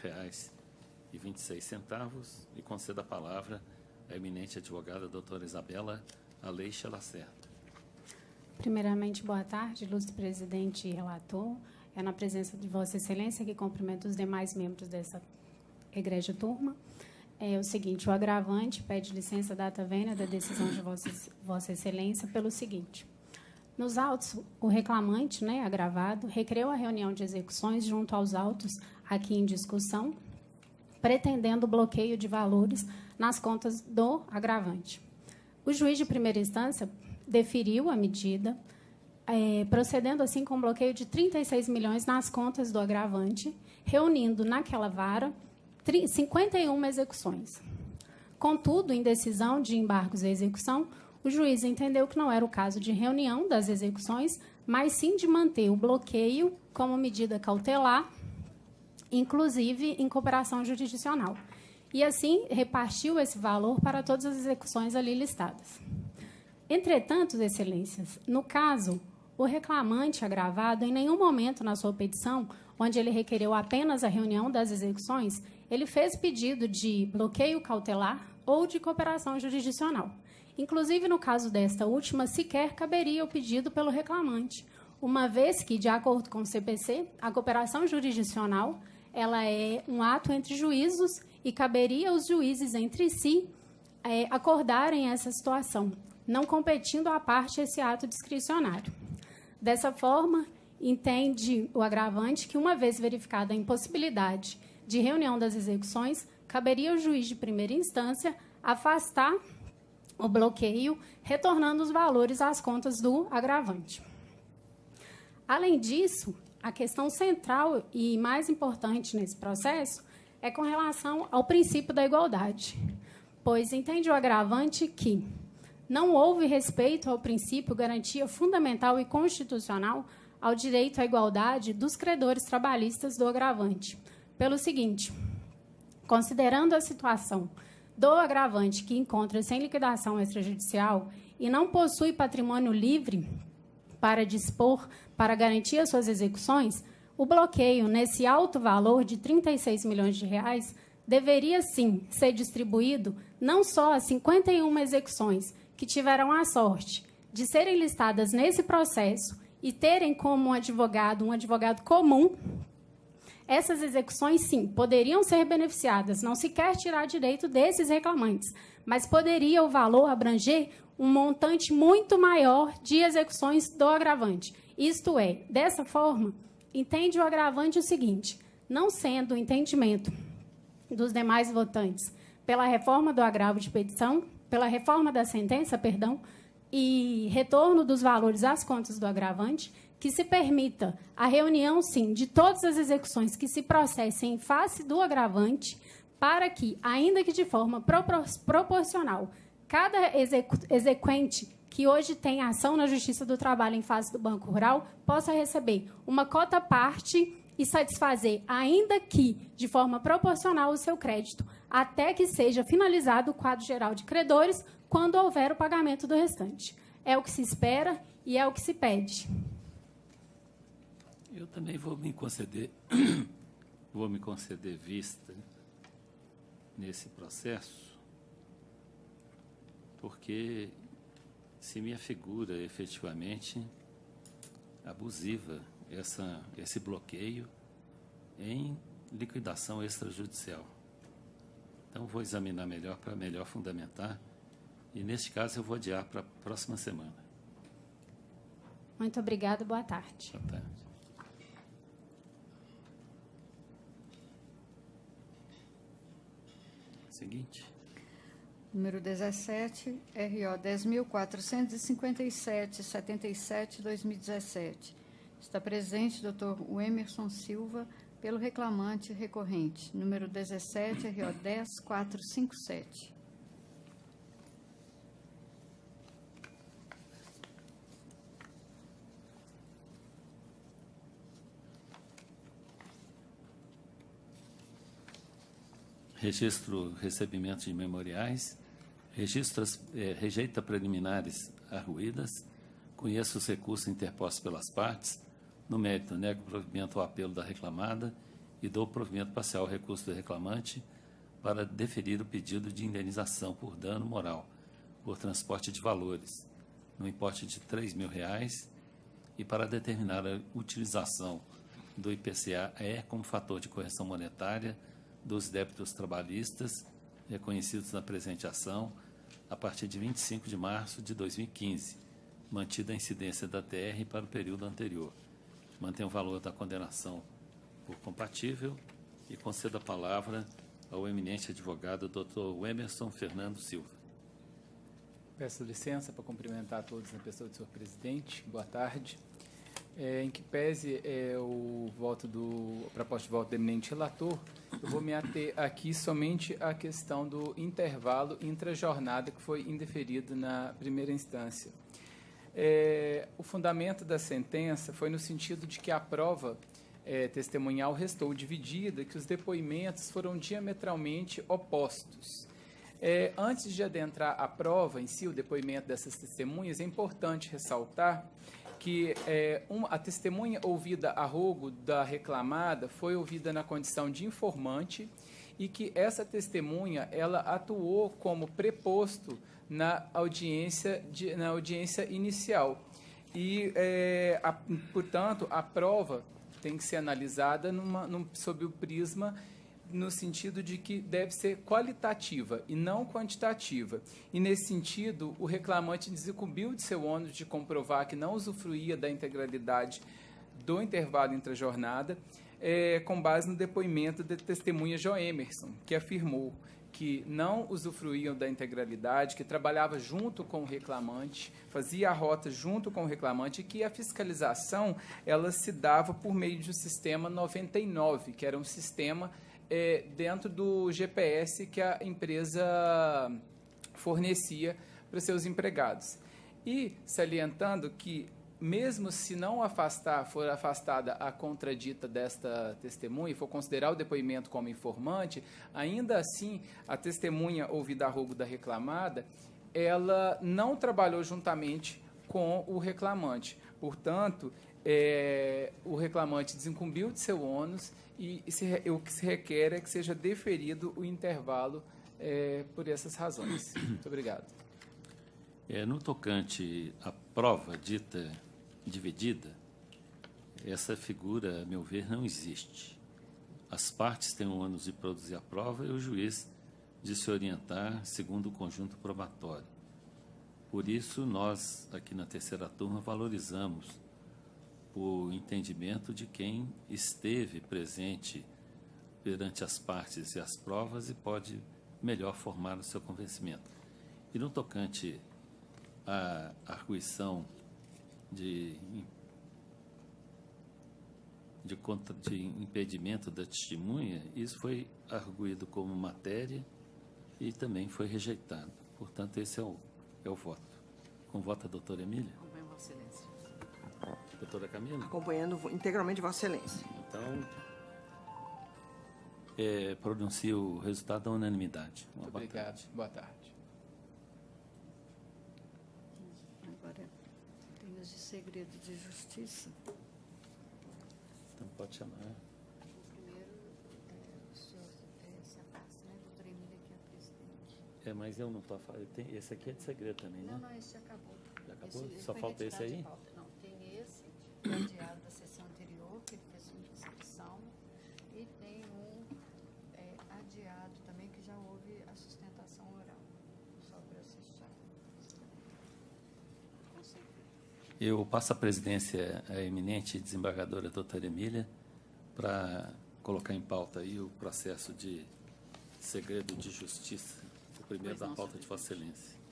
R$1.024,26 e concedo a palavra à eminente advogada doutora Isabela Aleixo Lacerda. Primeiramente, boa tarde, ilustre presidente e relator. É na presença de Vossa Excelência que cumprimento os demais membros dessa egrégia turma. É o seguinte, o agravante pede licença data vênia da decisão de Vossa Excelência pelo seguinte. Nos autos, o reclamante, agravado, recreou a reunião de execuções junto aos autos aqui em discussão, pretendendo o bloqueio de valores nas contas do agravante. O juiz de primeira instância deferiu a medida, procedendo assim com um bloqueio de 36 milhões nas contas do agravante, reunindo naquela vara 51 execuções. Contudo, em decisão de embargos à execução, o juiz entendeu que não era o caso de reunião das execuções, mas sim de manter o bloqueio como medida cautelar, inclusive em cooperação jurisdicional. E assim repartiu esse valor para todas as execuções ali listadas. Entretanto, Excelências, no caso, o reclamante agravado, em nenhum momento na sua petição, onde ele requereu apenas a reunião das execuções, ele fez pedido de bloqueio cautelar ou de cooperação jurisdicional. Inclusive, no caso desta última, sequer caberia o pedido pelo reclamante, uma vez que, de acordo com o CPC, a cooperação jurisdicional ela é um ato entre juízos e caberia aos juízes entre si acordarem essa situação, não competindo à parte esse ato discricionário. Dessa forma, entende o agravante que, uma vez verificada a impossibilidade de reunião das execuções, caberia ao juiz de primeira instância afastar o bloqueio, retornando os valores às contas do agravante. Além disso, a questão central e mais importante nesse processo é com relação ao princípio da igualdade, pois entende o agravante que não houve respeito ao princípio, garantia fundamental e constitucional ao direito à igualdade dos credores trabalhistas do agravante. Pelo seguinte, considerando a situação do agravante que encontra-se em liquidação extrajudicial e não possui patrimônio livre para dispor, para garantir as suas execuções, o bloqueio nesse alto valor de 36 milhões de reais deveria, sim, ser distribuído não só a 51 execuções que tiveram a sorte de serem listadas nesse processo e terem como um advogado comum. Essas execuções, sim, poderiam ser beneficiadas, não se quer tirar direito desses reclamantes, mas poderia o valor abranger um montante muito maior de execuções do agravante. Isto é, dessa forma, entende o agravante o seguinte, não sendo o entendimento dos demais votantes pela reforma do agravo de petição, pela reforma da sentença, e retorno dos valores às contas do agravante, que se permita a reunião, sim, de todas as execuções que se processem em face do agravante, para que, ainda que de forma proporcional, cada exequente que hoje tem ação na Justiça do Trabalho em face do Banco Rural possa receber uma cota parte e satisfazer, ainda que de forma proporcional, o seu crédito, até que seja finalizado o quadro geral de credores, quando houver o pagamento do restante. É o que se espera e é o que se pede. Eu também vou me conceder vista nesse processo, porque se me afigura efetivamente abusiva esse bloqueio em liquidação extrajudicial. Então, vou examinar melhor para melhor fundamentar, e, neste caso, eu vou adiar para a próxima semana. Muito obrigada, boa tarde. Boa tarde. Seguinte. Número 17, RO 10.457,77/2017. Está presente o Dr. Emerson Silva, pelo reclamante recorrente. Número 17, RO 10.457. Registro recebimento de memoriais, rejeita preliminares arruídas, conheço os recursos interpostos pelas partes, no mérito, nego provimento ao apelo da reclamada e dou provimento parcial ao recurso do reclamante para deferir o pedido de indenização por dano moral por transporte de valores, no importe de R$ 3.000, e para determinar a utilização do IPCA-E como fator de correção monetária dos débitos trabalhistas reconhecidos na presente ação a partir de 25 de março de 2015, mantida a incidência da TR para o período anterior. Mantém o valor da condenação por compatível e conceda a palavra ao eminente advogado Dr. Emerson Fernando Silva. Peço licença para cumprimentar a todos na pessoa do senhor presidente. Boa tarde. Em que pese o voto a proposta de voto do eminente relator, eu vou me ater aqui somente à questão do intervalo intrajornada que foi indeferido na primeira instância. O fundamento da sentença foi no sentido de que a prova testemunhal restou dividida, que os depoimentos foram diametralmente opostos. Antes de adentrar a prova em si, o depoimento dessas testemunhas, é importante ressaltar que a testemunha ouvida a rogo da reclamada foi ouvida na condição de informante e que essa testemunha ela atuou como preposto na audiência inicial. E, portanto, a prova tem que ser analisada sob o prisma no sentido de que deve ser qualitativa e não quantitativa. E, nesse sentido, o reclamante desincumbiu de seu ônus de comprovar que não usufruía da integralidade do intervalo intrajornada, com base no depoimento da testemunha Jo Emerson, que afirmou que não usufruíam da integralidade, que trabalhava junto com o reclamante, fazia a rota junto com o reclamante e que a fiscalização ela se dava por meio de um sistema 99, que era um sistema dentro do GPS que a empresa fornecia para seus empregados. E salientando que, mesmo se não for afastada a contradita desta testemunha e for considerar o depoimento como informante, ainda assim, a testemunha ouvida a rogo da reclamada, ela não trabalhou juntamente com o reclamante. Portanto, o reclamante desincumbiu de seu ônus e o que se requer é que seja deferido o intervalo por essas razões. Muito obrigado. No tocante à prova dita dividida, essa figura, a meu ver, não existe. As partes têm o ônus de produzir a prova e o juiz de se orientar segundo o conjunto probatório. Por isso, nós, aqui na terceira turma, valorizamos o entendimento de quem esteve presente perante as partes e as provas e pode melhor formar o seu convencimento. E no tocante à arguição de impedimento da testemunha, isso foi arguído como matéria e também foi rejeitado. Portanto, esse é o voto. Com voto a doutora Emília? Acompanho Vossa Excelência. Doutora Camila? Acompanhando integralmente Vossa Excelência. Então, pronuncio o resultado da unanimidade. Muito obrigado. Boa tarde. Agora, tem os de segredo de justiça. Então, pode chamar. O primeiro, o senhor se afasta, né? Doutora Emília, que é a presidente. Mas eu não estou a falar. Esse aqui é de segredo também, né? Não, esse já acabou. Já acabou? Esse Só foi falta esse retirado aí? de pauta. Não, tem esse, que é adiado da sessão anterior, que ele fez uma inscrição, e tem um adiado também, que já houve a sustentação oral. Só para assistir. Eu passo a presidência à eminente desembargadora doutora Emília para colocar em pauta aí o processo de segredo de justiça, o primeiro da pauta de Vossa Excelência.